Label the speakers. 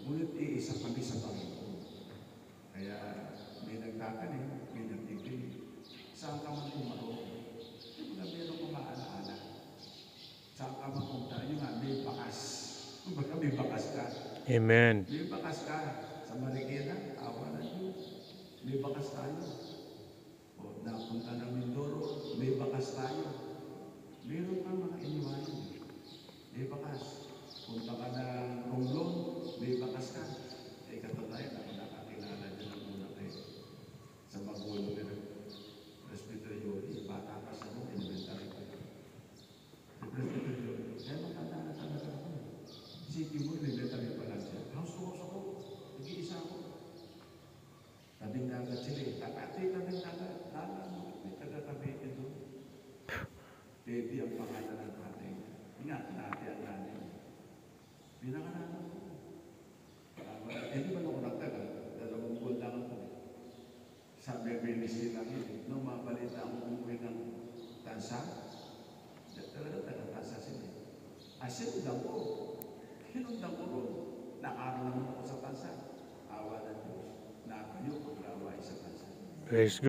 Speaker 1: Ngunit iisa kami sa Panginoon. Kaya may nagtatanim, may nagtitinig. Saan ka man pumaroon? Yung na meron kong maalaala. Saan ka man pumunta? Yung nga, may bakas. Kumbaga may bakas ka.
Speaker 2: Amen.
Speaker 1: May bakas ka. Sa Marikina, awa na Diyos. May bakas tayo. O napunta ng Mindoro, may bakas tayo. Meron kang mga iniwanan. May bakas. Punta ka ng Romblon, may bakas ka. Eh, katunayan, ako nakakilala din ang muna kayo. Sa magulo nila. Presbyterian, bata ka sa mga elementary ka. Sa Presbyterian, kaya matanda na talaga ako. Isipin mo, elementary pa lang siya. House ako. Nag-iisa ako. Tabing dagat sila eh. Tabing dagat. May taga-tabi ito. Baby ang pangalan ng tatay. Ingat natin ang natin. Pinakalanan ko. Di ba ako nagtagal? 2 buwan lang ako. Sabi bilis lang yun. Nung mabalita akong umuwi ng Tansa, talaga taga-Tansa sila. Sinundang ko. Hinundang ko ron. Nakaroon naman ako sa Tansa. Awa ng Diyos. Nakayo, pag-away sa Tansa.
Speaker 2: Praise God.